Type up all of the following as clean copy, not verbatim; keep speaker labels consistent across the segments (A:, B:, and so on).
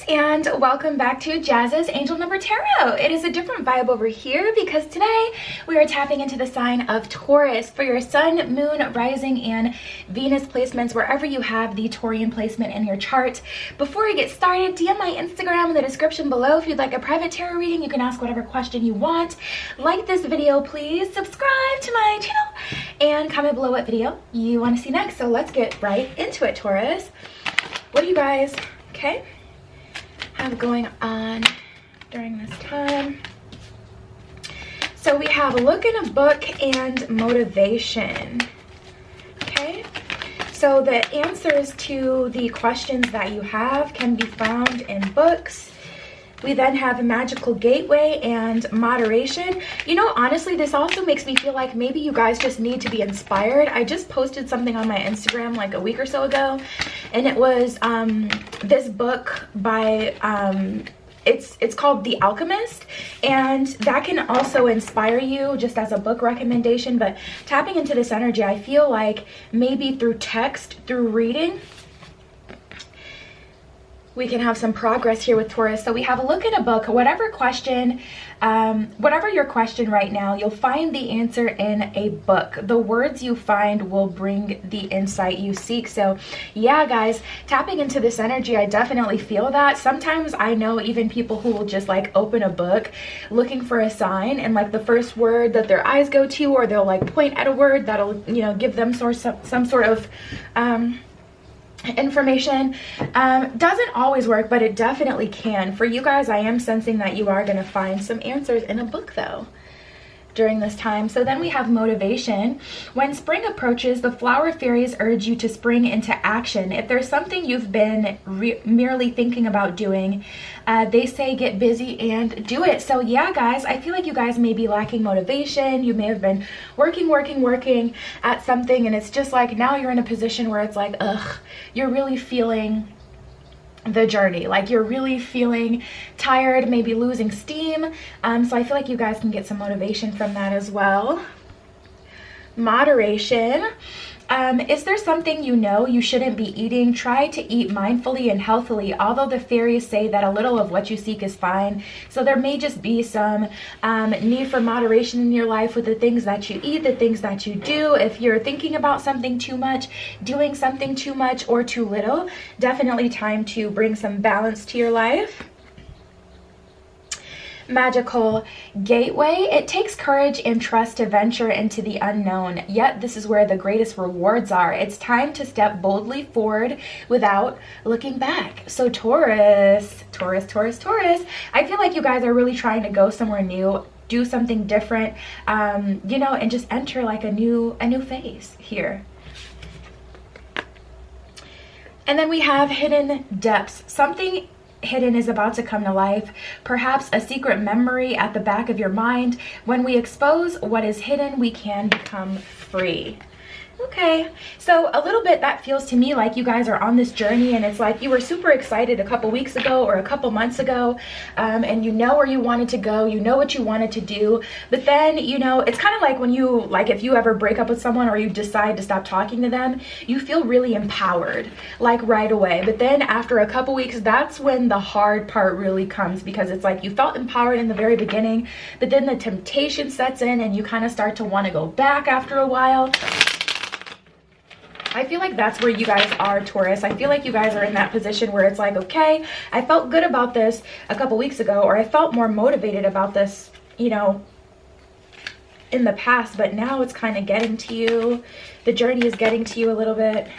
A: and welcome back to Jazz's Angel Number Tarot. It is a different vibe over here because today we are tapping into the sign of Taurus for your sun, moon, rising, and Venus placements wherever you have the Taurian placement in your chart. Before we get started, DM my Instagram in the description below if you'd like a private tarot reading. You can ask whatever question you want. Like this video, please. Subscribe to my channel and comment below what video you want to see next. So let's get right into it, Taurus. What do you guys, have going on during this time? So we have a look in a book and motivation. Okay, so the answers to the questions that you have can be found in books. We then have a magical gateway and moderation. You know, honestly, this also makes me feel like maybe you guys just need to be inspired. I just posted something on my Instagram like a week or so ago, and it was this book by it's called The Alchemist, and that can also inspire you just as a book recommendation. But tapping into this energy, I feel like maybe through text, through reading, we can have some progress here with Taurus. So we have a look in a book. Whatever question, whatever your question right now, you'll find the answer in a book. The words you find will bring the insight you seek. So yeah, guys, tapping into this energy, I definitely feel that. Sometimes I know even people who will just like open a book looking for a sign, and like the first word that their eyes go to, or they'll like point at a word that'll, you know, give them some sort of information. Doesn't always work, but it definitely can. For you guys, I am sensing that you are going to find some answers in a book though during this time. So then we have motivation. When spring approaches, the flower fairies urge you to spring into action. If there's something you've been merely thinking about doing, they say get busy and do it. So yeah, guys, I feel like you guys may be lacking motivation. You may have been working at something, and it's just like now you're in a position where it's like, ugh, you're really feeling the journey, like you're really feeling tired, maybe losing steam. So I feel like you guys can get some motivation from that as well. Moderation. Is there something you know you shouldn't be eating? Try to eat mindfully and healthily, although the fairies say that a little of what you seek is fine. So there may just be some need for moderation in your life with the things that you eat, the things that you do. If you're thinking about something too much, doing something too much or too little, definitely time to bring some balance to your life. Magical gateway. It takes courage and trust to venture into the unknown, yet this is where the greatest rewards are. It's time to step boldly forward without looking back. So Taurus, I feel like you guys are really trying to go somewhere new, do something different, you know, and just enter like a new phase here. And then we have hidden depths. Something hidden is about to come to life, perhaps a secret memory at the back of your mind. When we expose what is hidden, we can become free. Okay, so a little bit that feels to me like you guys are on this journey, and it's like you were super excited a couple weeks ago or a couple months ago, and you know where you wanted to go, you know what you wanted to do, but then, you know, it's kind of like when you, like if you ever break up with someone or you decide to stop talking to them, you feel really empowered like right away, but then after a couple weeks, that's when the hard part really comes, because it's like you felt empowered in the very beginning, but then the temptation sets in and you kind of start to want to go back after a while. I feel like that's where you guys are, Taurus. I feel like you guys are in that position where it's like, okay, I felt good about this a couple weeks ago, or I felt more motivated about this, you know, in the past, but now it's kind of getting to you. The journey is getting to you a little bit.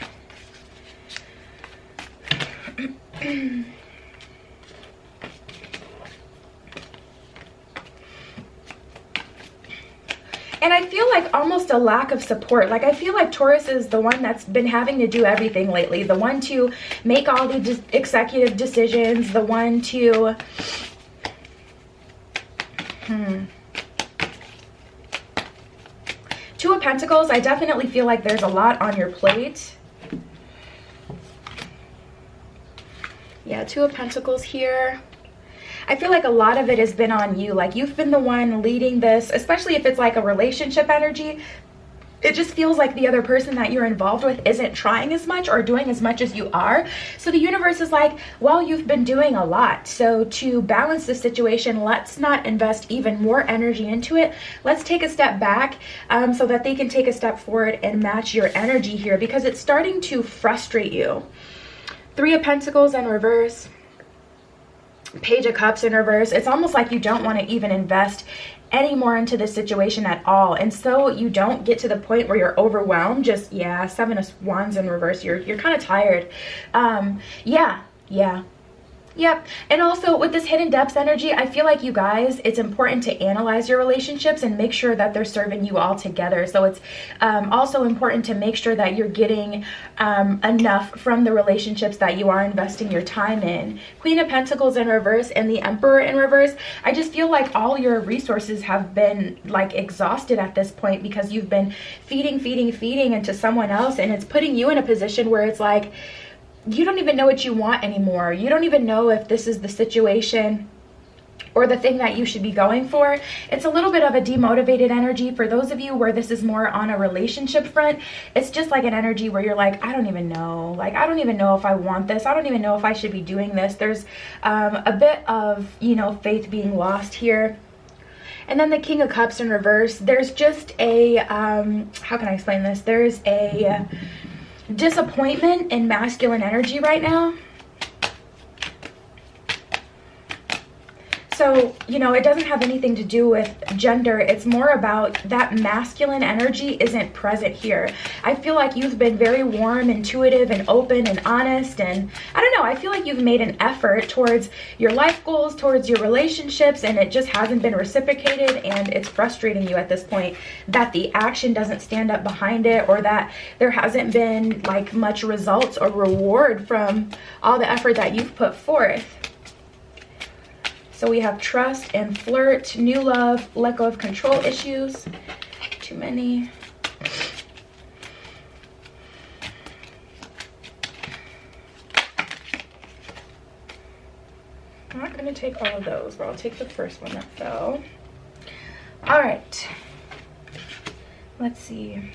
A: And I feel like almost a lack of support. Like I feel like Taurus is the one that's been having to do everything lately. The one to make all the executive decisions. The one to... Two of Pentacles, I definitely feel like there's a lot on your plate. Yeah, Two of Pentacles here. I feel like a lot of it has been on you. Like you've been the one leading this, especially if it's like a relationship energy. it just feels like the other person that you're involved with isn't trying as much or doing as much as you are. So the universe is like, well, you've been doing a lot. So to balance the situation, let's not invest even more energy into it. Let's take a step back so that they can take a step forward and match your energy here, because it's starting to frustrate you. 3 of Pentacles in reverse. Page of Cups in reverse. It's almost like you don't want to even invest any more into this situation at all, and so you don't get to the point where you're overwhelmed. Just, yeah, 7 of Wands in reverse. You're kind of tired. Yep. And also with this hidden depths energy, I feel like you guys, it's important to analyze your relationships and make sure that they're serving you all together. So it's also important to make sure that you're getting enough from the relationships that you are investing your time in. Queen of Pentacles in reverse and the Emperor in reverse. I just feel like all your resources have been like exhausted at this point, because you've been feeding into someone else, and it's putting you in a position where it's like, you don't even know what you want anymore. You don't even know if this is the situation or the thing that you should be going for. It's a little bit of a demotivated energy. For those of you where this is more on a relationship front, it's just like an energy where you're like, I don't even know. Like, I don't even know if I want this. I don't even know if I should be doing this. There's a bit of, you know, faith being lost here. And then the King of Cups in reverse. There's just a, how can I explain this? There's a disappointment in masculine energy right now. So, you know, it doesn't have anything to do with gender. It's more about that masculine energy isn't present here. I feel like you've been very warm, intuitive, and open and honest. And I don't know, I feel like you've made an effort towards your life goals, towards your relationships, and it just hasn't been reciprocated. And it's frustrating you at this point that the action doesn't stand up behind it, or that there hasn't been like much results or reward from all the effort that you've put forth. So we have trust and flirt, new love, let go of control issues. Too many. I'm not going to take all of those, but I'll take the first one that fell. All right. Let's see.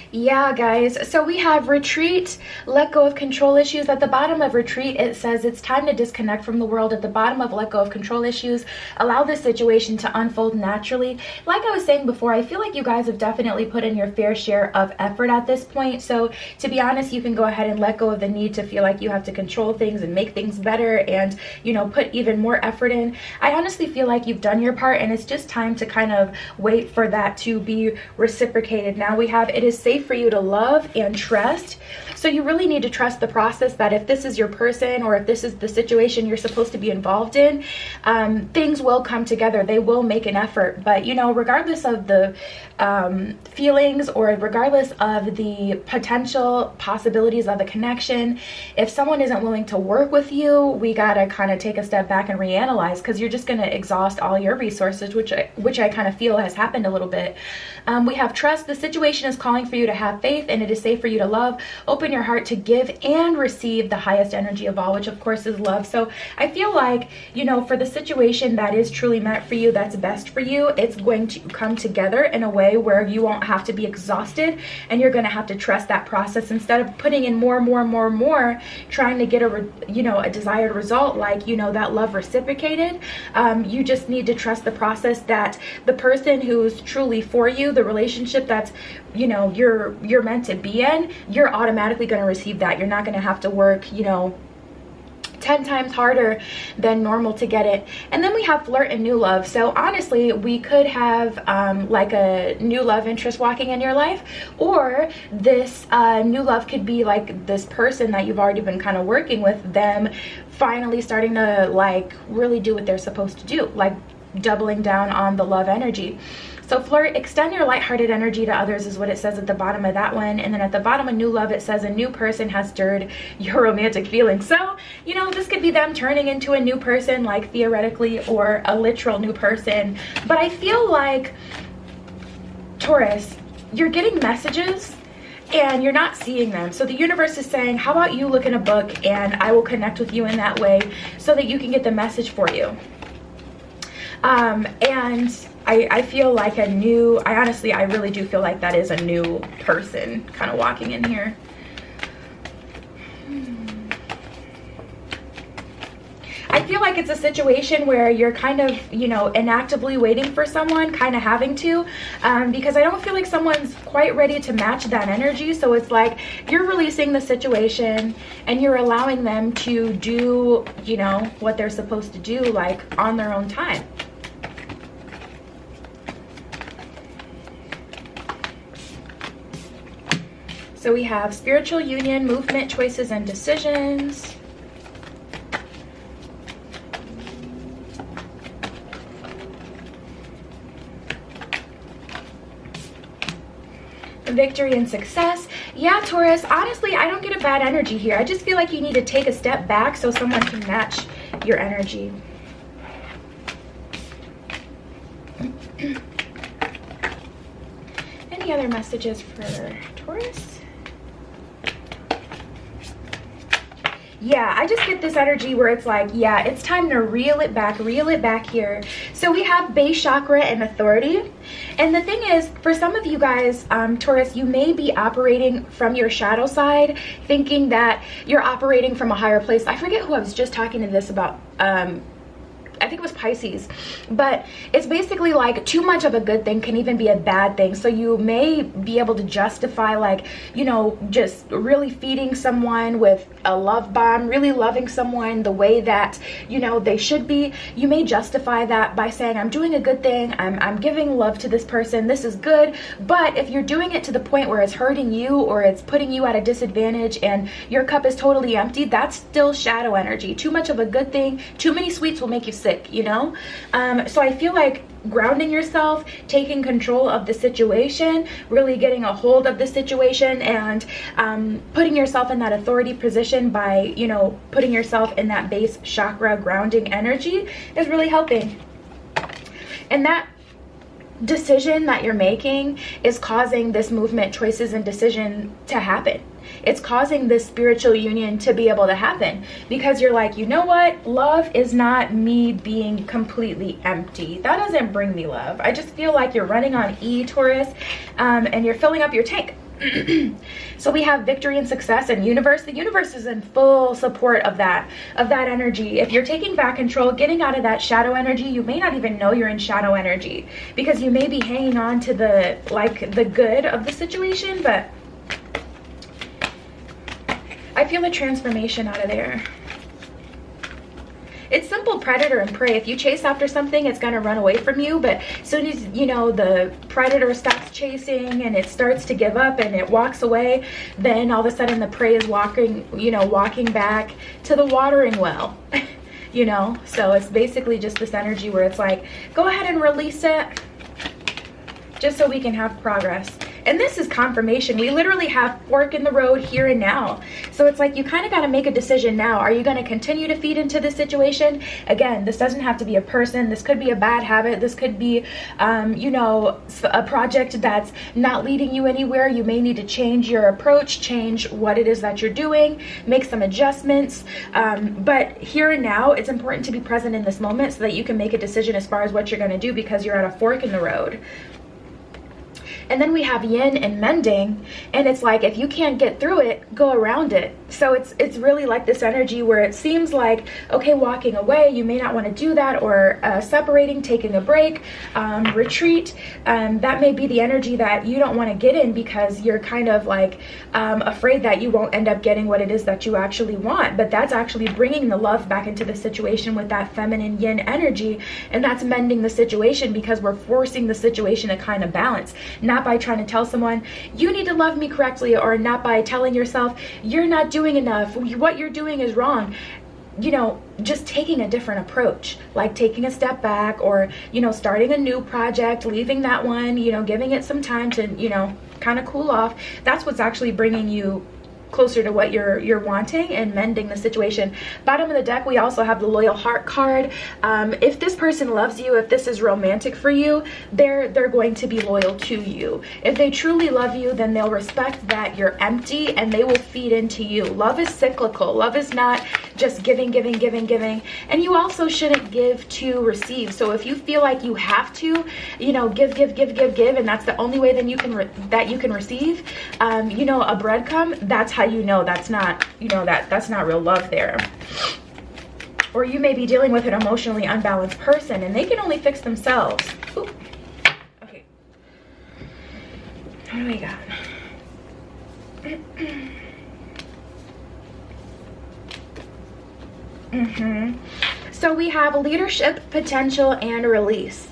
A: Yeah, guys, so we have retreat, let go of control issues. At the bottom of retreat, it says it's time to disconnect from the world. At the bottom of let go of control issues, allow this situation to unfold naturally. Like I was saying before, I feel like you guys have definitely put in your fair share of effort at this point. So to be honest, you can go ahead and let go of the need to feel like you have to control things and make things better and, you know, put even more effort in. I honestly feel like you've done your part, and it's just time to kind of wait for that to be reciprocated. Now we have, it is safe for you to love and trust. So you really need to trust the process, that if this is your person or if this is the situation you're supposed to be involved in, things will come together. They will make an effort. But, you know, regardless of the feelings or regardless of the potential possibilities of a connection, if someone isn't willing to work with you, we gotta kind of take a step back and reanalyze, because you're just going to exhaust all your resources, which I kind of feel has happened a little bit. We have trust. The situation is calling for you to have faith, and it is safe for you to love. Open your heart to give and receive the highest energy of all, which of course is love. So I feel like, you know, for the situation that is truly meant for you, that's best for you, it's going to come together in a way where you won't have to be exhausted, and you're going to have to trust that process instead of putting in more, trying to get a desired result, like, you know, that love reciprocated. You just need to trust the process, that the person who's truly for you, the relationship that's, you know, you're meant to be in, you're automatically going to receive that. You're not going to have to work, you know, 10 times harder than normal to get it. And then we have flirt and new love. So honestly, we could have like a new love interest walking in your life, or this new love could be like this person that you've already been kind of working with, them finally starting to like really do what they're supposed to do, like doubling down on the love energy. So flirt, extend your lighthearted energy to others is what it says at the bottom of that one. And then at the bottom of new love, it says a new person has stirred your romantic feelings. So, you know, this could be them turning into a new person, like theoretically, or a literal new person. But I feel like, Taurus, you're getting messages and you're not seeing them. So the universe is saying, how about you look in a book and I will connect with you in that way so that you can get the message for you. And I feel like a new, I really do feel like that is a new person kind of walking in here. I feel like it's a situation where you're kind of, you know, inactively waiting for someone, kind of having to, because I don't feel like someone's quite ready to match that energy. So it's like you're releasing the situation and you're allowing them to do, you know, what they're supposed to do, like on their own time. So we have spiritual union, movement, choices, and decisions. Victory and success. Yeah, Taurus, honestly, I don't get a bad energy here. I just feel like you need to take a step back so someone can match your energy. Any other messages for Taurus? Yeah, I just get this energy where it's like, yeah, it's time to reel it back here. So we have base chakra and authority. And the thing is, for some of you guys, Taurus, you may be operating from your shadow side, thinking that you're operating from a higher place. I forget who I was just talking to this about. I think it was Pisces, but it's basically like too much of a good thing can even be a bad thing. So you may be able to justify, like, you know, just really feeding someone with a love bomb, really loving someone the way that, you know, they should be. You may justify that by saying, I'm doing a good thing, I'm giving love to this person, this is good. But if you're doing it to the point where it's hurting you or it's putting you at a disadvantage and your cup is totally empty, that's still shadow energy. Too much of a good thing, too many sweets will make you sick, you know? So I feel like grounding yourself, taking control of the situation, really getting a hold of the situation, and putting yourself in that authority position by, you know, putting yourself in that base chakra grounding energy is really helping. And that decision that you're making is causing this movement, choices, and decision to happen. It's causing this spiritual union to be able to happen because you're like, you know what? Love is not me being completely empty. That doesn't bring me love. I just feel like you're running on E, Taurus, and you're filling up your tank. So we have victory and success and universe. The universe is in full support of that energy. If you're taking back control, getting out of that shadow energy, you may not even know you're in shadow energy because you may be hanging on to the good of the situation, but I feel a transformation out of there. It's simple predator and prey. If you chase after something, it's going to run away from you. But as soon as, you know, the predator stops chasing and it starts to give up and it walks away, then all of a sudden the prey is walking back to the watering well. You know, so it's basically just this energy where it's like, go ahead and release it just so we can have progress. And this is confirmation. We literally have fork in the road here and now. So it's like you kind of got to make a decision now. Are you going to continue to feed into this situation? Again, this doesn't have to be a person. This could be a bad habit. This could be, you know, a project that's not leading you anywhere. You may need to change your approach, change what it is that you're doing, make some adjustments. But here and now, it's important to be present in this moment so that you can make a decision as far as what you're going to do because you're at a fork in the road. And then we have yin and mending, and it's like if you can't get through it, go around it. So it's really like this energy where it seems like, okay, walking away, you may not want to do that, or separating, taking a break, retreat. That may be the energy that you don't want to get in because you're kind of like afraid that you won't end up getting what it is that you actually want. But that's actually bringing the love back into the situation with that feminine yin energy, and that's mending the situation because we're forcing the situation to kind of balance. Not by trying to tell someone you need to love me correctly, or not by telling yourself you're not doing enough, what you're doing is wrong. You know, just taking a different approach, like taking a step back, or, you know, starting a new project, leaving that one, you know, giving it some time to, you know, kind of cool off. That's what's actually bringing you closer to what you're wanting and mending the situation. Bottom of the deck, we also have the loyal heart card. If this person loves you, if this is romantic for you, they're going to be loyal to you. If they truly love you, then they'll respect that you're empty and they will feed into you. Love is cyclical. Love is not just giving, giving, giving, giving. And you also shouldn't give to receive. So if you feel like you have to, you know, give, give, give, give, give, and that's the only way then you can receive, you know, a breadcrumb, that's how you know that's not, you know, that's not real love there. Or you may be dealing with an emotionally unbalanced person and they can only fix themselves. Ooh. Okay. What do we got? So we have leadership, potential, and release.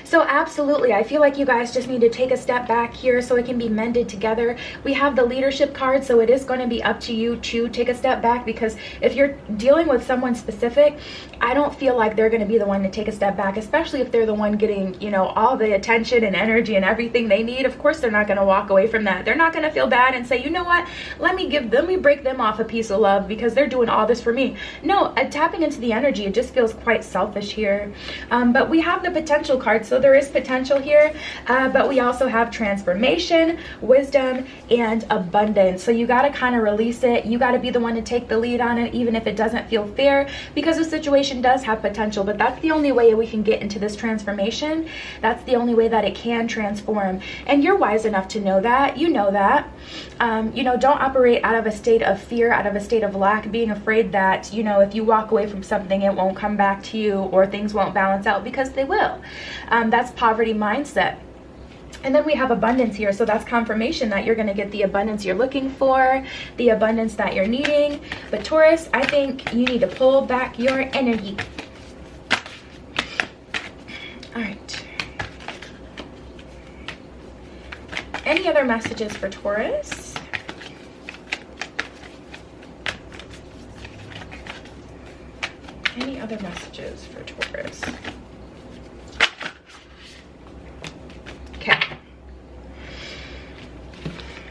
A: So absolutely, I feel like you guys just need to take a step back here so it can be mended together. We have the leadership card, so it is going to be up to you to take a step back, because if you're dealing with someone specific, I don't feel like they're going to be the one to take a step back, especially if they're the one getting, you know, all the attention and energy and everything they need. Of course, they're not going to walk away from that. They're not going to feel bad and say, you know what, let me break them off a piece of love because they're doing all this for me. No, tapping into the energy, it just feels quite selfish here. But we have the potential card, so there is potential here, but we also have transformation, wisdom, and abundance. So you got to kind of release it. You got to be the one to take the lead on it, even if it doesn't feel fair, because the situation does have potential. But that's the only way we can get into this transformation. That's the only way that it can transform. And you're wise enough to know that. You know that. You know, don't operate out of a state of fear, out of a state of lack, being afraid that, you know, if you walk away from something, it won't come back to you or things won't balance out, because they will. That's poverty mindset. And then we have abundance here, so that's confirmation that you're going to get the abundance you're looking for, the abundance that you're needing. But Taurus, I think you need to pull back your energy. All right. Any other messages for Taurus? Any other messages for Taurus? Okay.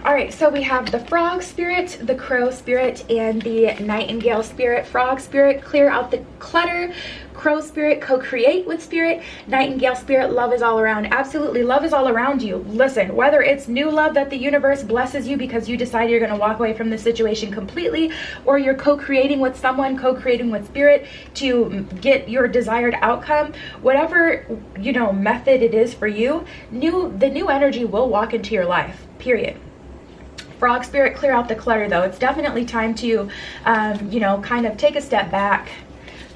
A: All right, so we have the frog spirit, the crow spirit, and the nightingale spirit. Frog spirit, clear out the clutter. Crow spirit, co-create with spirit. Nightingale spirit, love is all around. Absolutely, love is all around you. Listen, whether it's new love that the universe blesses you because you decide you're going to walk away from the situation completely, or you're co-creating with someone, co-creating with spirit to get your desired outcome, whatever, you know, method it is for you, the new energy will walk into your life, period. Frog spirit, clear out the clutter though. It's definitely time to, you know, kind of take a step back,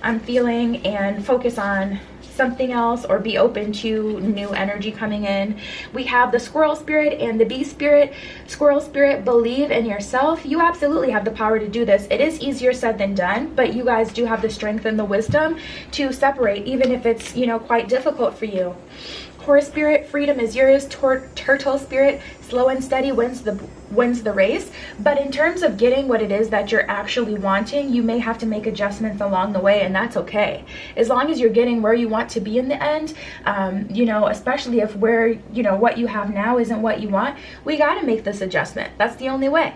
A: I'm feeling, and focus on something else, or be open to new energy coming in. We have the squirrel spirit and the bee spirit. Squirrel spirit, believe in yourself. You absolutely have the power to do this. It is easier said than done, but you guys do have the strength and the wisdom to separate, even if it's, you know, quite difficult for you. Horse spirit, freedom is yours. Turtle spirit, slow and steady wins the race. But in terms of getting what it is that you're actually wanting, you may have to make adjustments along the way, and that's okay. As long as you're getting where you want to be in the end, you know, especially if where, you know, what you have now isn't what you want, we got to make this adjustment. That's the only way.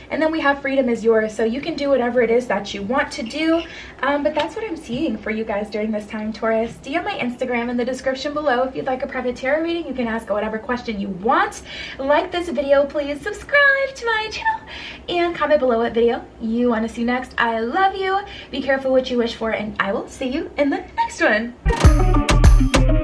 A: And then we have freedom is yours, so you can do whatever it is that you want to do. But that's what I'm seeing for you guys during this time, Taurus. DM my Instagram in the description below if you'd like a private tarot reading. You can ask whatever question you want. Like this video, please subscribe to my channel, and comment below what video you want to see next. I love you. Be careful what you wish for, and I will see you in the next one.